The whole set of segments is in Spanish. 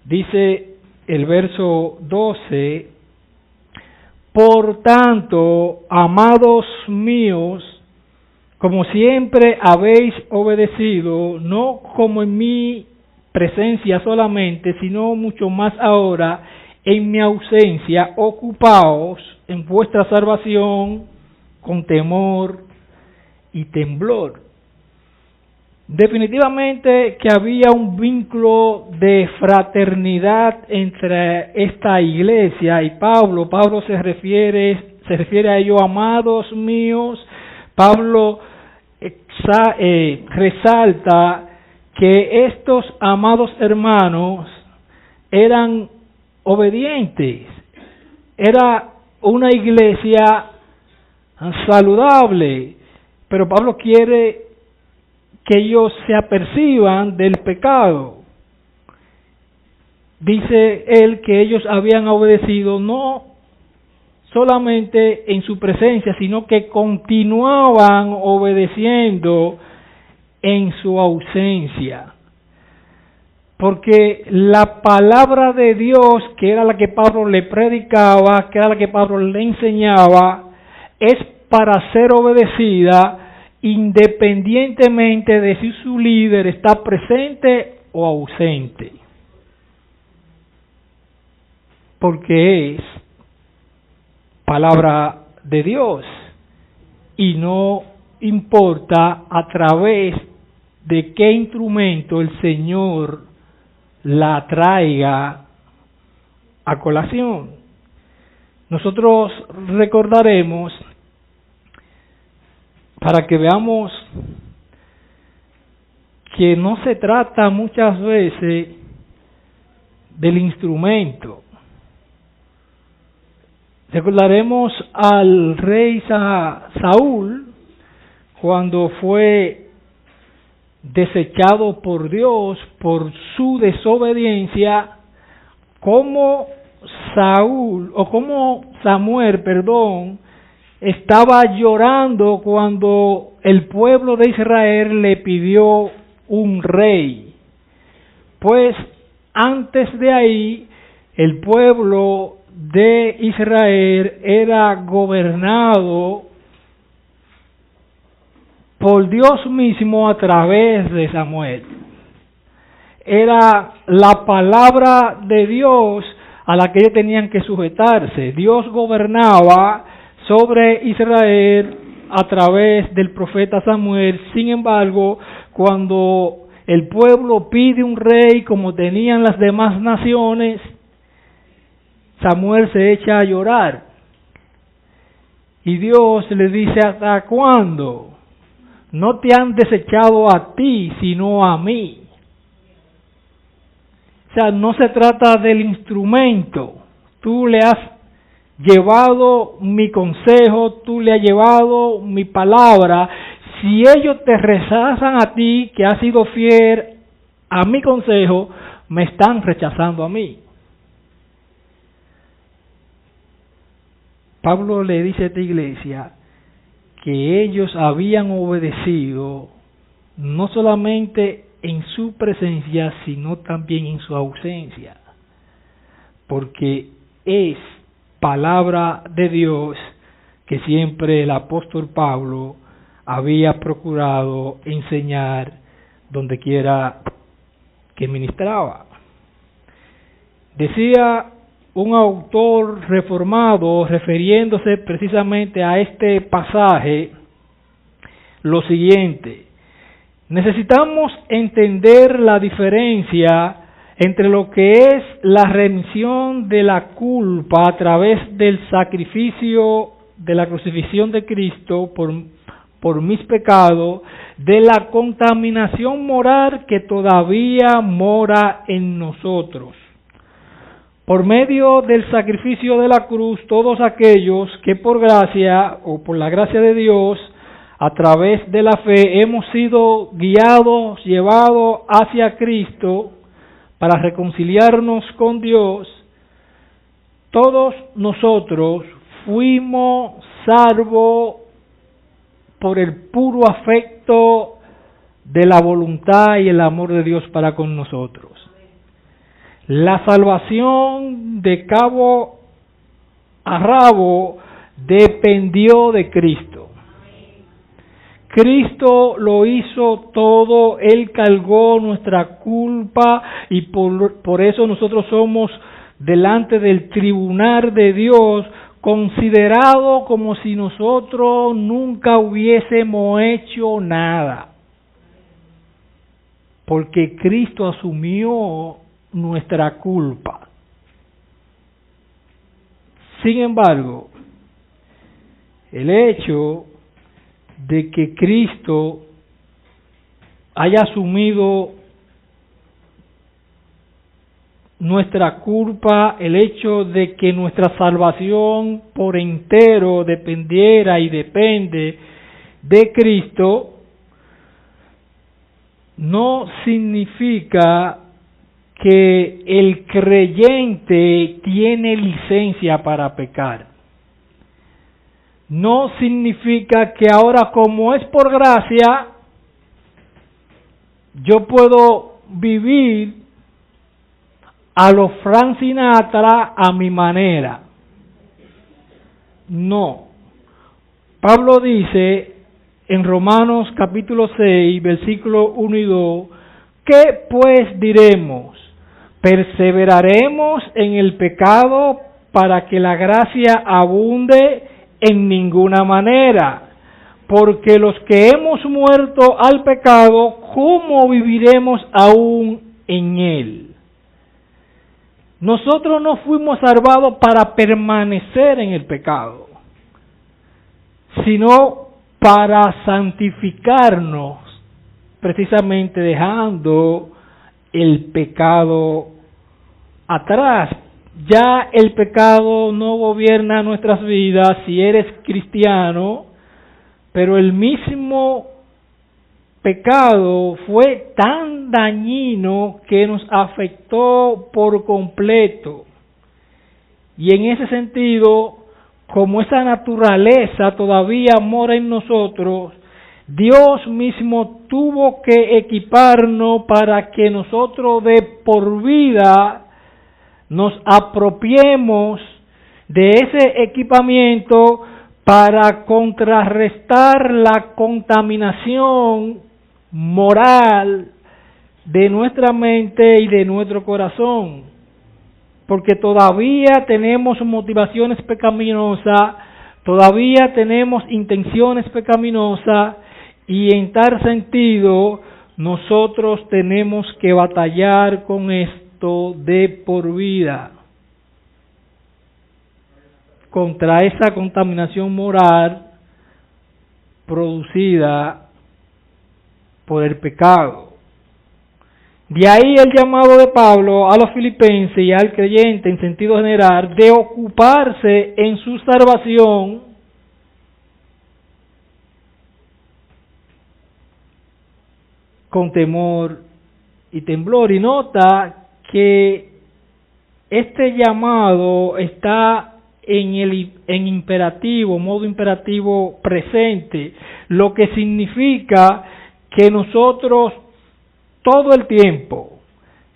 Dice el verso 12: por tanto, amados míos, como siempre habéis obedecido, no como en mi presencia solamente, sino mucho más ahora en mi ausencia, ocupaos en vuestra salvación con temor y temblor. Definitivamente que había un vínculo de fraternidad entre esta iglesia y Pablo. Pablo se refiere a ellos, amados míos. Pablo resalta que estos amados hermanos eran obedientes. Era una iglesia saludable, pero Pablo quiere que ellos se aperciban del pecado. Dice él que ellos habían obedecido no solamente en su presencia, sino que continuaban obedeciendo en su ausencia. Porque la palabra de Dios, que era la que Pablo le predicaba, que era la que Pablo le enseñaba, es para ser obedecida independientemente de si su líder está presente o ausente. Porque es palabra de Dios y no importa a través de qué instrumento el Señor la traiga a colación. Nosotros recordaremos, para que veamos que no se trata muchas veces del instrumento. Recordaremos al rey Saúl cuando fue desechado por Dios por su desobediencia, como Samuel, estaba llorando cuando el pueblo de Israel le pidió un rey. Pues antes de ahí, el pueblo de Israel era gobernado por Dios mismo a través de Samuel. Era la palabra de Dios a la que ellos tenían que sujetarse. Dios gobernaba sobre Israel a través del profeta Samuel. Sin embargo, cuando el pueblo pide un rey como tenían las demás naciones, Samuel se echa a llorar. Y Dios le dice: ¿hasta cuándo? No te han desechado a ti, sino a mí. O sea, no se trata del instrumento. Tú le has llevado mi consejo, tú le has llevado mi palabra. Si ellos te rechazan a ti, que has sido fiel a mi consejo, me están rechazando a mí. Pablo le dice a esta iglesia que ellos habían obedecido no solamente en su presencia, sino también en su ausencia, porque es palabra de Dios que siempre el apóstol Pablo había procurado enseñar donde quiera que ministraba. Decía un autor reformado, refiriéndose precisamente a este pasaje, lo siguiente: necesitamos entender la diferencia entre lo que es la remisión de la culpa a través del sacrificio de la crucifixión de Cristo por mis pecados, de la contaminación moral que todavía mora en nosotros. Por medio del sacrificio de la cruz, todos aquellos que por gracia o por la gracia de Dios, a través de la fe, hemos sido guiados, llevados hacia Cristo para reconciliarnos con Dios, todos nosotros fuimos salvos por el puro afecto de la voluntad y el amor de Dios para con nosotros. La salvación de cabo a rabo dependió de Cristo. Cristo lo hizo todo, Él cargó nuestra culpa y por eso nosotros somos delante del tribunal de Dios considerado como si nosotros nunca hubiésemos hecho nada. Porque Cristo asumió nuestra culpa. Sin embargo, el hecho de que Cristo haya asumido nuestra culpa, el hecho de que nuestra salvación por entero dependiera y depende de Cristo, no significa que el creyente tiene licencia para pecar. No significa que ahora, como es por gracia, yo puedo vivir a lo Frank Sinatra a mi manera. No. Pablo dice en Romanos capítulo 6, versículos 1 y 2, ¿qué pues diremos? ¿Perseveraremos en el pecado para que la gracia abunde? En ninguna manera, porque los que hemos muerto al pecado, ¿cómo viviremos aún en él? Nosotros no fuimos salvados para permanecer en el pecado, sino para santificarnos, precisamente dejando el pecado atrás. Ya el pecado no gobierna nuestras vidas si eres cristiano, pero el mismo pecado fue tan dañino que nos afectó por completo. Y en ese sentido, como esa naturaleza todavía mora en nosotros, Dios mismo tuvo que equiparnos para que nosotros de por vida nos apropiemos de ese equipamiento para contrarrestar la contaminación moral de nuestra mente y de nuestro corazón, porque todavía tenemos motivaciones pecaminosas, todavía tenemos intenciones pecaminosas, y en tal sentido nosotros tenemos que batallar con esto de por vida, contra esa contaminación moral producida por el pecado. De ahí el llamado de Pablo a los filipenses y al creyente en sentido general de ocuparse en su salvación con temor y temblor. Y nota que este llamado está en imperativo, modo imperativo presente, lo que significa que nosotros todo el tiempo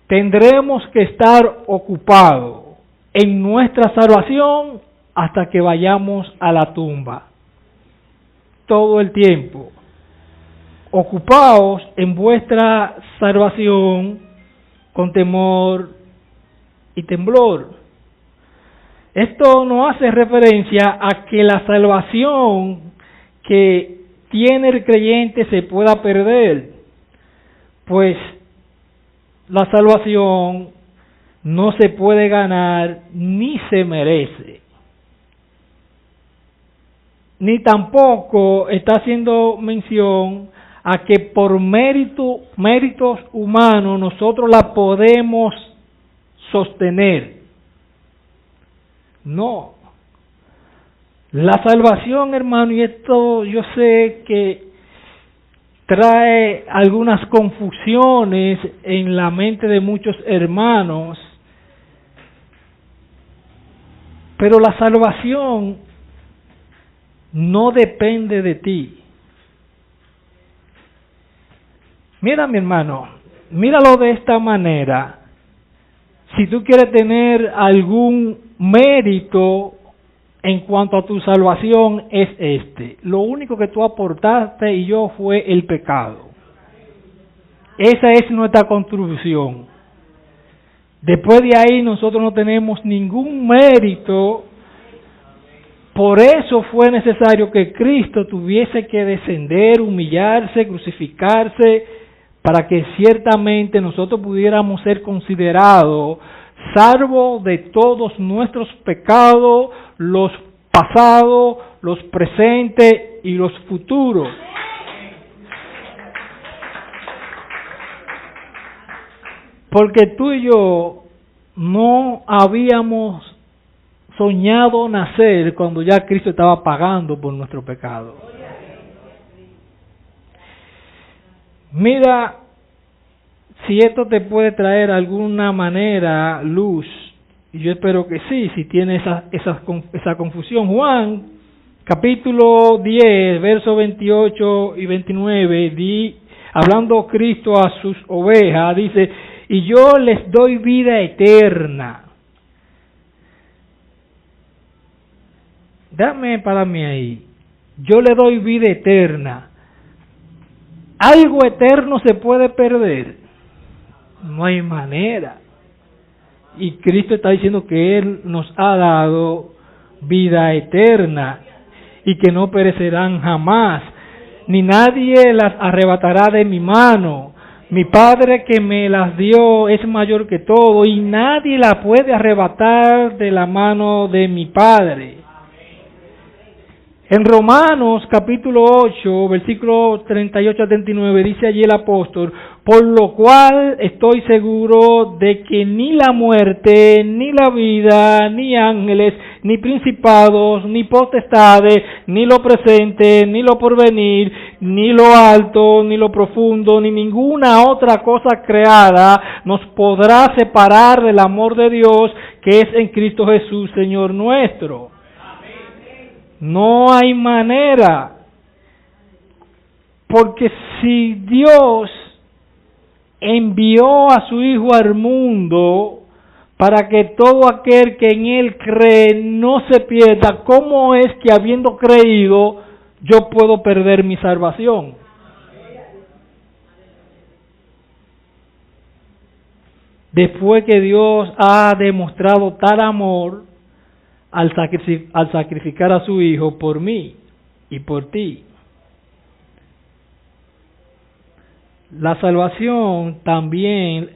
tendremos que estar ocupados en nuestra salvación hasta que vayamos a la tumba. Todo el tiempo. Ocupaos en vuestra salvación con temor y temblor. Esto no hace referencia a que la salvación que tiene el creyente se pueda perder, pues la salvación no se puede ganar ni se merece. Ni tampoco está haciendo mención a que por méritos humanos nosotros la podemos sostener. No. La salvación, hermano, y esto yo sé que trae algunas confusiones en la mente de muchos hermanos, pero la salvación no depende de ti. Mira, mi hermano, míralo de esta manera. si tú quieres tener algún mérito en cuanto a tu salvación, es este. Lo único que tú aportaste y yo fue el pecado. Esa es nuestra contribución. Después de ahí nosotros no tenemos ningún mérito. Por eso fue necesario que Cristo tuviese que descender, humillarse, crucificarse, para que ciertamente nosotros pudiéramos ser considerados salvos de todos nuestros pecados, los pasados, los presentes y los futuros. Porque tú y yo no habíamos soñado nacer cuando ya Cristo estaba pagando por nuestro pecado. Mira, si esto te puede traer alguna manera luz, y yo espero que sí, si tiene esa confusión. Juan, capítulo 10, versos 28 y 29, hablando Cristo a sus ovejas, dice: y yo les doy vida eterna. Dame para mí ahí. Yo le doy vida eterna. ¿Algo eterno se puede perder? No hay manera. Y Cristo está diciendo que Él nos ha dado vida eterna y que no perecerán jamás, ni nadie las arrebatará de mi mano. Mi Padre que me las dio es mayor que todo y nadie la puede arrebatar de la mano de mi Padre. En Romanos capítulo 8, versículo 38 a 39, dice allí el apóstol: por lo cual estoy seguro de que ni la muerte, ni la vida, ni ángeles, ni principados, ni potestades, ni lo presente, ni lo porvenir, ni lo alto, ni lo profundo, ni ninguna otra cosa creada nos podrá separar del amor de Dios que es en Cristo Jesús, Señor nuestro. No hay manera, porque si Dios envió a su Hijo al mundo para que todo aquel que en Él cree no se pierda, ¿cómo es que habiendo creído yo puedo perder mi salvación? Después que Dios ha demostrado tal amor al sacrificar a su Hijo por mí y por ti. La salvación también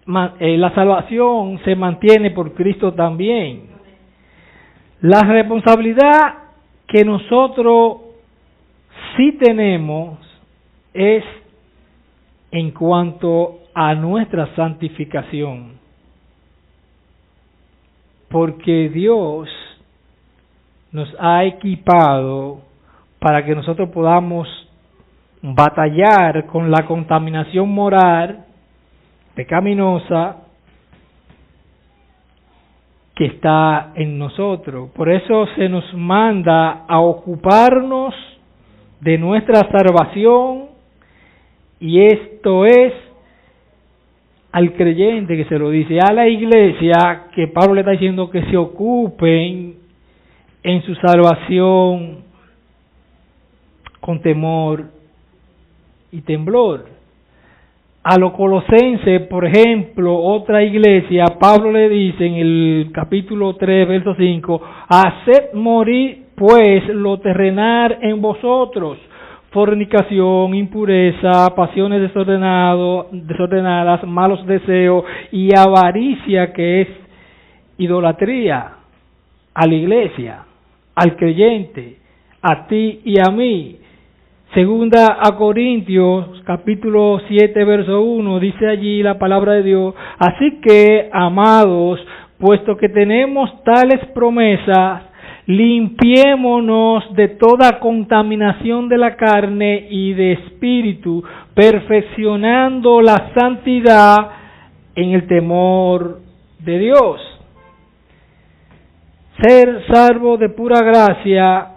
la salvación se mantiene por Cristo también. La responsabilidad que nosotros sí tenemos es en cuanto a nuestra santificación, porque Dios nos ha equipado para que nosotros podamos batallar con la contaminación moral pecaminosa que está en nosotros. Por eso se nos manda a ocuparnos de nuestra salvación, y esto es al creyente que se lo dice, a la iglesia que Pablo le está diciendo que se ocupen en su salvación con temor y temblor. A los colosenses, por ejemplo, otra iglesia, Pablo le dice en el capítulo 3, verso 5, haced morir pues lo terrenal en vosotros: fornicación, impureza, pasiones desordenadas, malos deseos y avaricia, que es idolatría. A la iglesia, al creyente, a ti y a mí. Segunda a Corintios, capítulo 7, verso 1, dice allí la palabra de Dios: así que, amados, puesto que tenemos tales promesas, limpiémonos de toda contaminación de la carne y de espíritu, perfeccionando la santidad en el temor de Dios. Ser salvo de pura gracia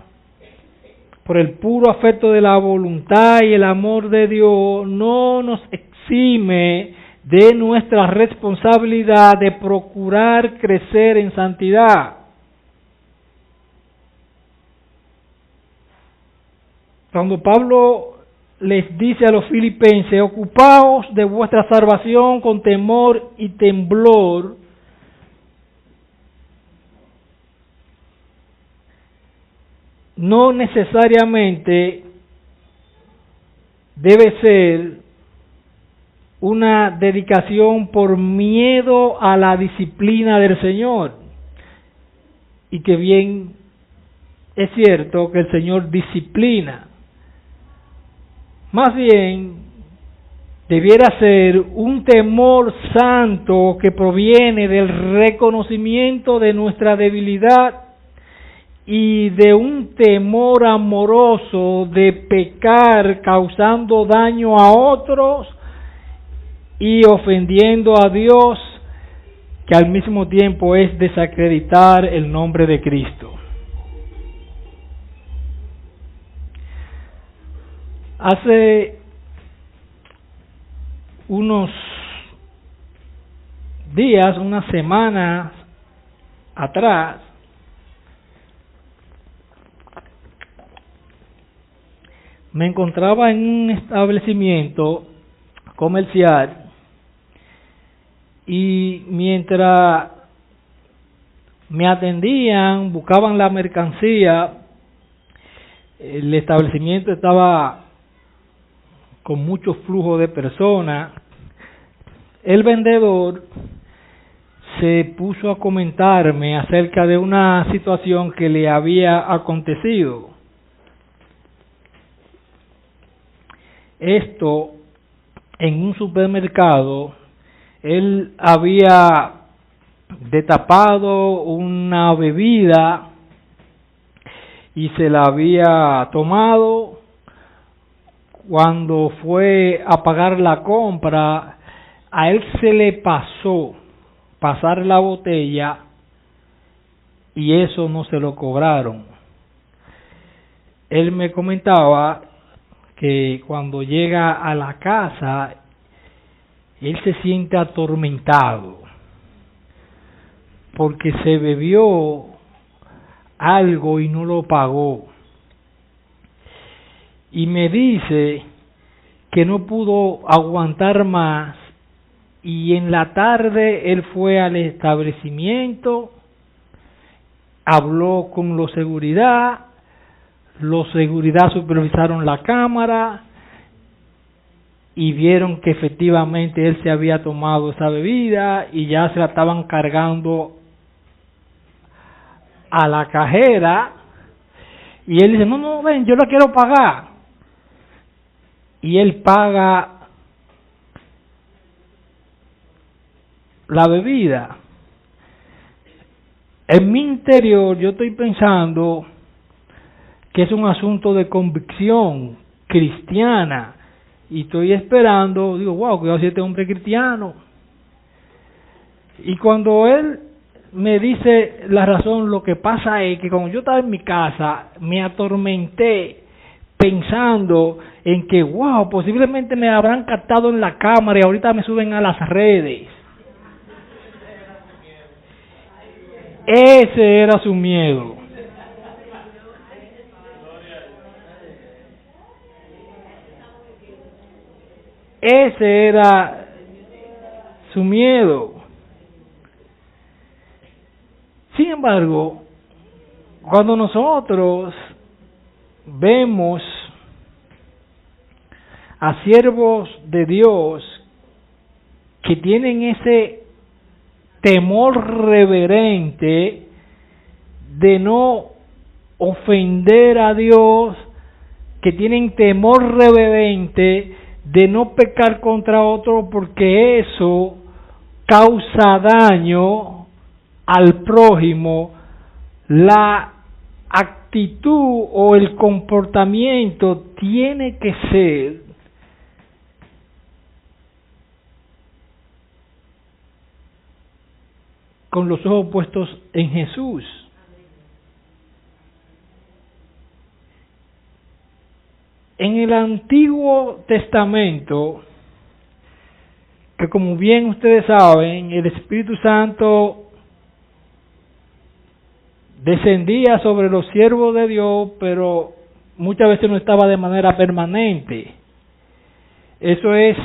por el puro afecto de la voluntad y el amor de Dios, no nos exime de nuestra responsabilidad de procurar crecer en santidad. Cuando Pablo les dice a los filipenses, ocupaos de vuestra salvación con temor y temblor, no necesariamente debe ser una dedicación por miedo a la disciplina del Señor. Y que bien es cierto que el Señor disciplina. Más bien, debiera ser un temor santo que proviene del reconocimiento de nuestra debilidad y de un temor amoroso de pecar causando daño a otros y ofendiendo a Dios, que al mismo tiempo es desacreditar el nombre de Cristo. Hace unos días, unas semanas atrás, me encontraba en un establecimiento comercial y mientras me atendían, buscaban la mercancía, el establecimiento estaba con mucho flujo de personas. El vendedor se puso a comentarme acerca de una situación que le había acontecido. Esto en un supermercado. Él había destapado una bebida y se la había tomado. Cuando fue a pagar la compra, a él se le pasó pasar la botella y eso no se lo cobraron. Él me comentaba que cuando llega a la casa, él se siente atormentado porque se bebió algo y no lo pagó. Y me dice que no pudo aguantar más y en la tarde él fue al establecimiento, habló con los seguridad supervisaron la cámara y vieron que efectivamente él se había tomado esa bebida y ya se la estaban cargando a la cajera y él dice, no, ven, yo la quiero pagar. Y él paga la bebida. En mi interior yo estoy pensando que es un asunto de convicción cristiana y estoy esperando, digo, wow, cuidado si este hombre es cristiano. Y cuando él me dice la razón, lo que pasa es que cuando yo estaba en mi casa me atormenté pensando en que, wow, posiblemente me habrán captado en la cámara y ahorita me suben a las redes. Ese era su miedo. Ese era su miedo. Sin embargo, cuando nosotros vemos a siervos de Dios que tienen ese temor reverente de no ofender a Dios, que tienen temor reverente de no pecar contra otro porque eso causa daño al prójimo, la actitud o el comportamiento tiene que ser con los ojos puestos en Jesús. En el Antiguo Testamento, que como bien ustedes saben, el Espíritu Santo descendía sobre los siervos de Dios, pero muchas veces no estaba de manera permanente. Eso es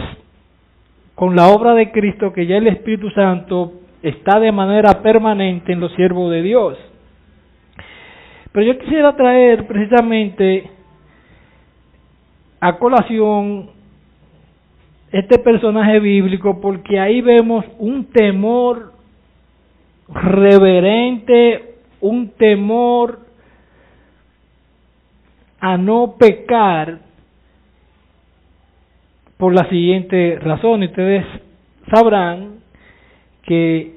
con la obra de Cristo, que ya el Espíritu Santo está de manera permanente en los siervos de Dios. Pero yo quisiera traer precisamente a colación este personaje bíblico, porque ahí vemos un temor reverente, un temor a no pecar, por la siguiente razón. Ustedes sabrán que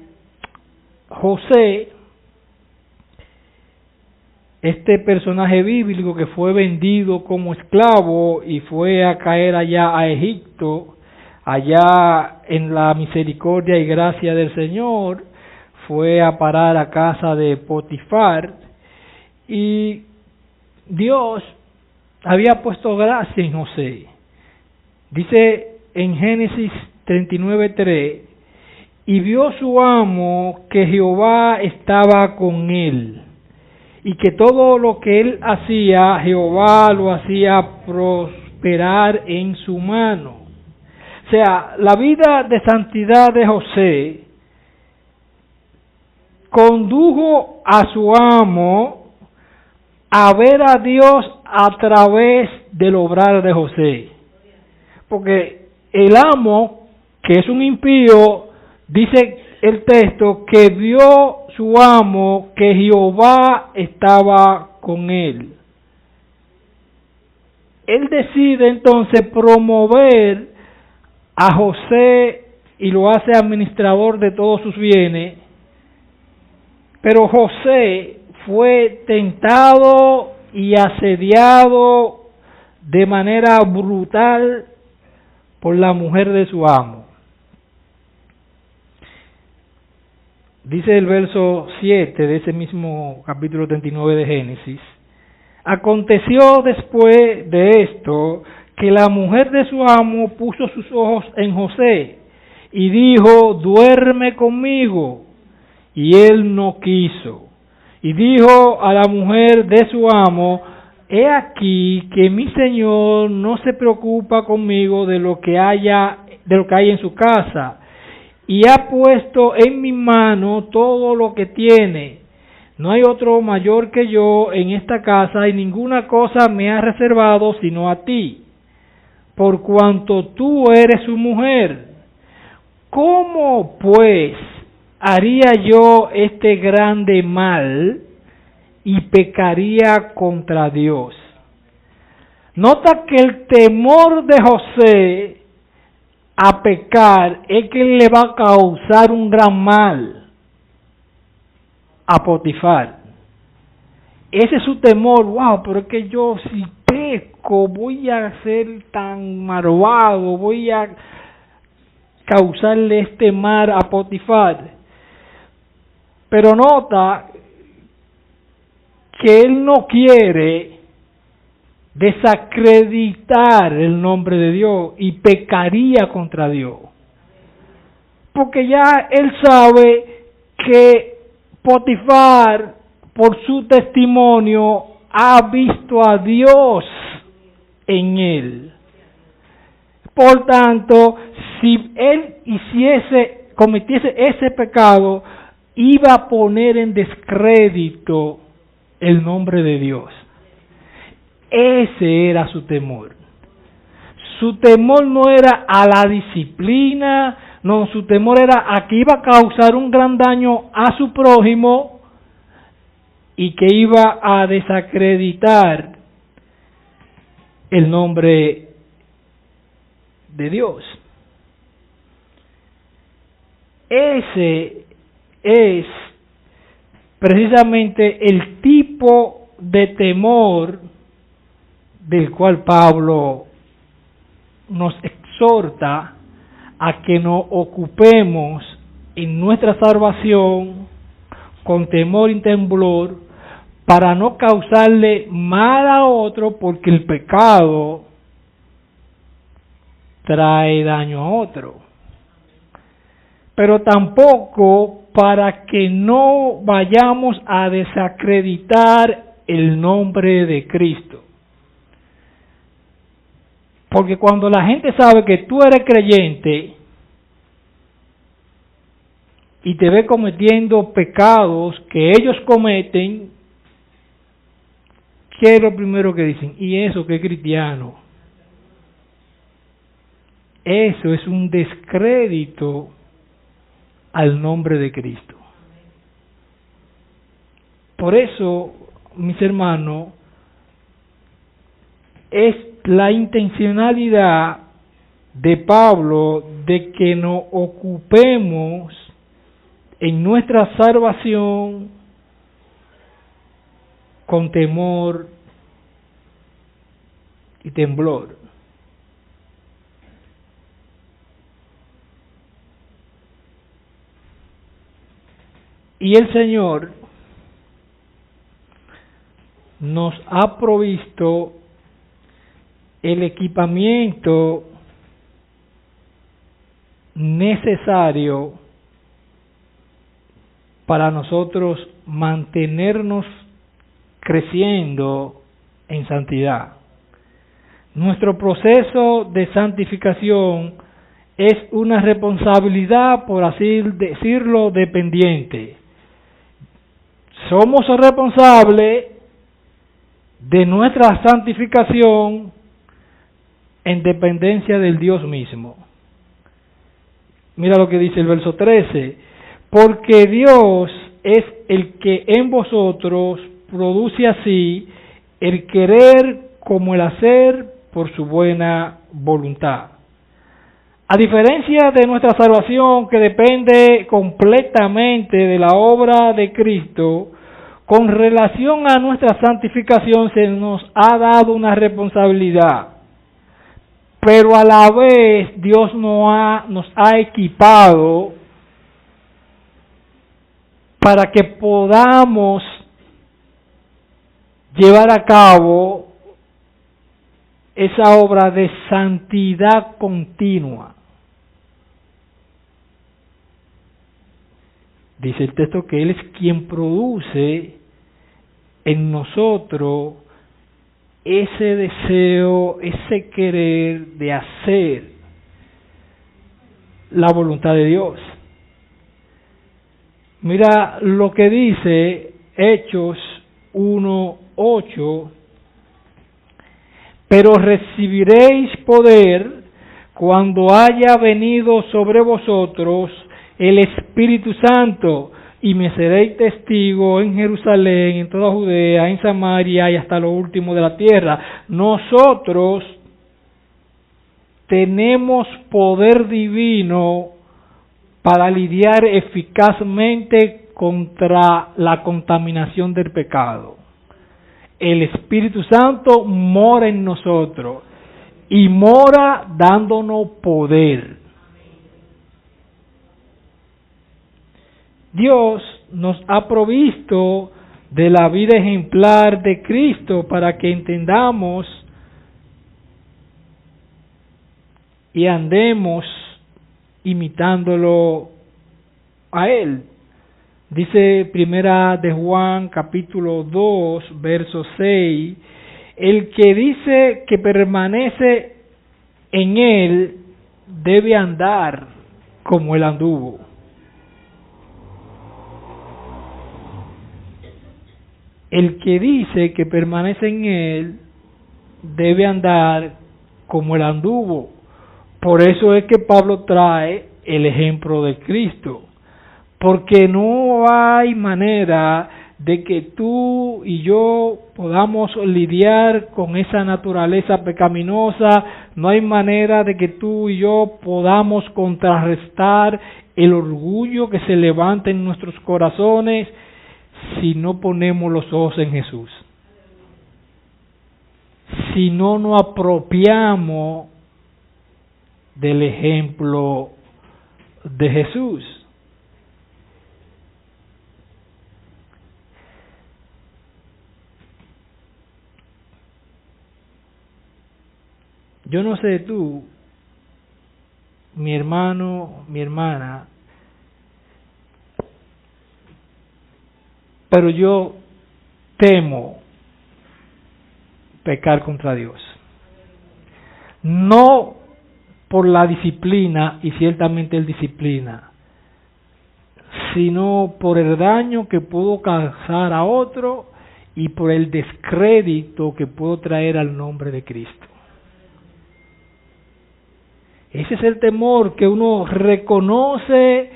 José, este personaje bíblico que fue vendido como esclavo y fue a caer allá a Egipto, allá en la misericordia y gracia del Señor, fue a parar a casa de Potifar, y Dios había puesto gracia en José. Dice en Génesis 39:3, y vio su amo que Jehová estaba con él, y que todo lo que él hacía, Jehová lo hacía prosperar en su mano. O sea, la vida de santidad de José condujo a su amo a ver a Dios a través del obrar de José. Porque el amo, que es un impío, dice el texto que vio su amo que Jehová estaba con él. Él decide entonces promover a José y lo hace administrador de todos sus bienes, pero José fue tentado y asediado de manera brutal por la mujer de su amo. Dice el verso 7 de ese mismo capítulo 39 de Génesis: aconteció después de esto que la mujer de su amo puso sus ojos en José y dijo: duerme conmigo. Y él no quiso. Y dijo a la mujer de su amo: he aquí que mi señor no se preocupa conmigo de lo que hay en su casa, y ha puesto en mi mano todo lo que tiene. No hay otro mayor que yo en esta casa, y ninguna cosa me ha reservado sino a ti, por cuanto tú eres su mujer. ¿Cómo pues haría yo este grande mal y pecaría contra Dios? Nota que el temor de José a pecar es que le va a causar un gran mal a Potifar. Ese es su temor. Wow, pero es que yo si peco voy a ser tan malvado, voy a causarle este mal a Potifar. Pero nota que él no quiere desacreditar el nombre de Dios y pecaría contra Dios, porque ya él sabe que Potifar, por su testimonio, ha visto a Dios en él. Por tanto, si él cometiese ese pecado, iba a poner en descrédito el nombre de Dios. Ese era su temor. Su temor no era a la disciplina, no, su temor era a que iba a causar un gran daño a su prójimo y que iba a desacreditar el nombre de Dios. Ese es precisamente el tipo de temor del cual Pablo nos exhorta a que nos ocupemos en nuestra salvación con temor y temblor, para no causarle mal a otro, porque el pecado trae daño a otro. Pero tampoco para que no vayamos a desacreditar el nombre de Cristo. Porque cuando la gente sabe que tú eres creyente y te ve cometiendo pecados que ellos cometen, ¿qué es lo primero que dicen? Y eso que es cristiano. Eso es un descrédito al nombre de Cristo. Por eso, mis hermanos, es la intencionalidad de Pablo de que nos ocupemos en nuestra salvación con temor y temblor. Y el Señor nos ha provisto el equipamiento necesario para nosotros mantenernos creciendo en santidad. Nuestro proceso de santificación es una responsabilidad, por así decirlo, dependiente. Somos responsables de nuestra santificación en dependencia del Dios mismo. Mira lo que dice el verso 13. Porque Dios es el que en vosotros produce así el querer como el hacer por su buena voluntad. A diferencia de nuestra salvación, que depende completamente de la obra de Cristo, con relación a nuestra santificación se nos ha dado una responsabilidad. Pero a la vez Dios nos ha equipado para que podamos llevar a cabo esa obra de santidad continua. Dice el texto que Él es quien produce en nosotros ese deseo, ese querer de hacer la voluntad de Dios. Mira lo que dice Hechos 1:8. Pero recibiréis poder cuando haya venido sobre vosotros el Espíritu Santo, y me seréis testigo en Jerusalén, en toda Judea, en Samaria y hasta lo último de la tierra. Nosotros tenemos poder divino para lidiar eficazmente contra la contaminación del pecado. El Espíritu Santo mora en nosotros y mora dándonos poder. Dios nos ha provisto de la vida ejemplar de Cristo para que entendamos y andemos imitándolo a Él. Dice Primera de Juan capítulo 2 verso 6, el que dice que permanece en Él debe andar como Él anduvo. El que dice que permanece en Él debe andar como Él anduvo. Por eso es que Pablo trae el ejemplo de Cristo. Porque no hay manera de que tú y yo podamos lidiar con esa naturaleza pecaminosa. No hay manera de que tú y yo podamos contrarrestar el orgullo que se levanta en nuestros corazones si no ponemos los ojos en Jesús. Si no nos apropiamos del ejemplo de Jesús. Yo no sé tú, mi hermano, mi hermana, pero yo temo pecar contra Dios. No por la disciplina, y ciertamente Él disciplina, sino por el daño que puedo causar a otro y por el descrédito que puedo traer al nombre de Cristo. Ese es el temor, que uno reconoce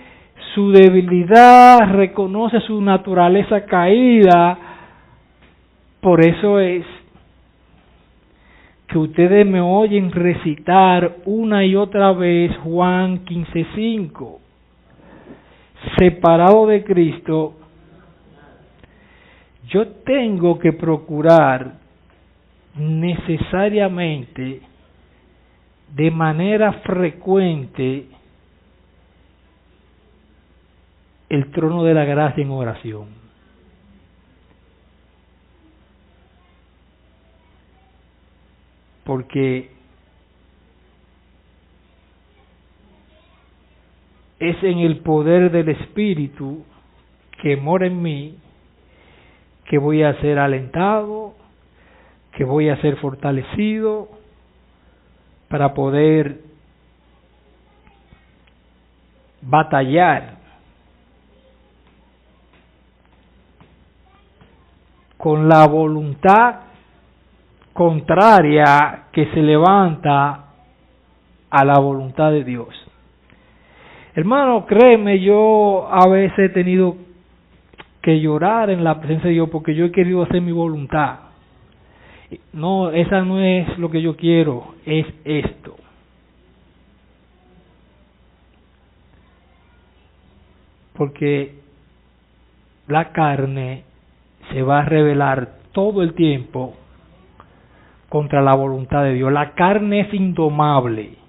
su debilidad, reconoce su naturaleza caída. Por eso es que ustedes me oyen recitar una y otra vez Juan 15:5. Separado de Cristo, yo tengo que procurar necesariamente, de manera frecuente, el trono de la gracia en oración. Porque es en el poder del Espíritu que mora en mí que voy a ser alentado, que voy a ser fortalecido para poder batallar con la voluntad contraria que se levanta a la voluntad de Dios. Hermano, créeme, yo a veces he tenido que llorar en la presencia de Dios porque yo he querido hacer mi voluntad. No, esa no es lo que yo quiero, es esto. Porque la carne se va a rebelar todo el tiempo contra la voluntad de Dios. La carne es indomable.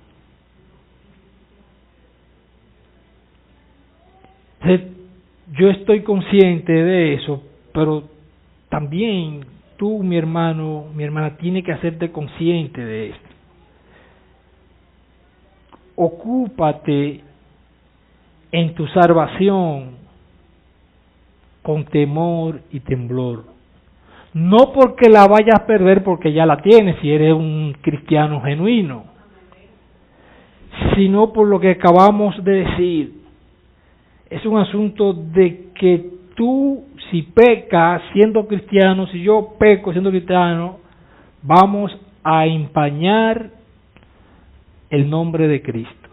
Yo estoy consciente de eso, pero también tú, mi hermano, mi hermana, tienes que hacerte consciente de esto. Ocúpate en tu salvación con temor y temblor. No porque la vayas a perder, porque ya la tienes si eres un cristiano genuino, sino por lo que acabamos de decir. Es un asunto de que tú, si pecas siendo cristiano, si yo peco siendo cristiano, vamos a empañar el nombre de Cristo.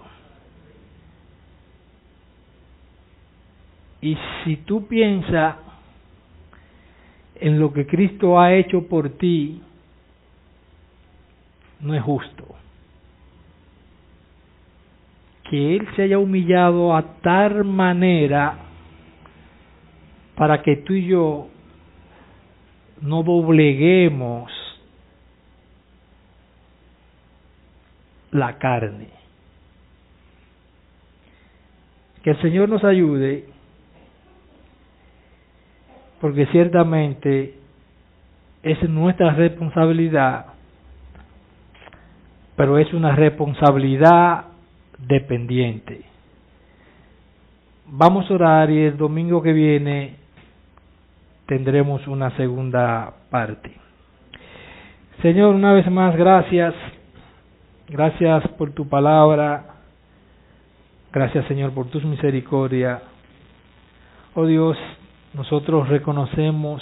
Y si tú piensas en lo que Cristo ha hecho por ti, no es justo que Él se haya humillado a tal manera para que tú y yo no dobleguemos la carne. Que el Señor nos ayude, porque ciertamente es nuestra responsabilidad, pero es una responsabilidad dependiente. Vamos a orar y el domingo que viene tendremos una segunda parte. Señor, una vez más, gracias. Gracias por tu palabra. Gracias, Señor, por tus misericordias. Oh Dios, nosotros reconocemos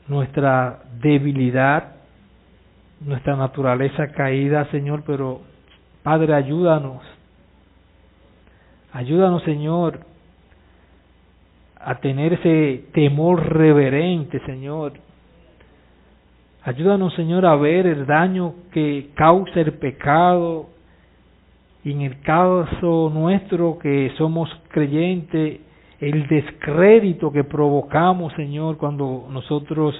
nuestra debilidad, nuestra naturaleza caída, Señor, pero Padre, ayúdanos. Ayúdanos, Señor, a tener ese temor reverente, Señor. Ayúdanos, Señor, a ver el daño que causa el pecado. Y en el caso nuestro, que somos creyentes, el descrédito que provocamos, Señor, cuando nosotros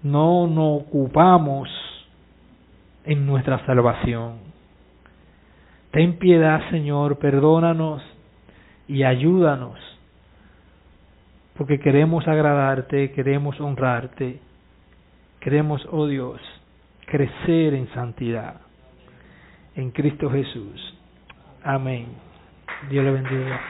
no nos ocupamos en nuestra salvación. Ten piedad, Señor, perdónanos y ayúdanos, porque queremos agradarte, queremos honrarte, queremos, oh Dios, crecer en santidad. en Cristo Jesús. Amén. Dios le bendiga.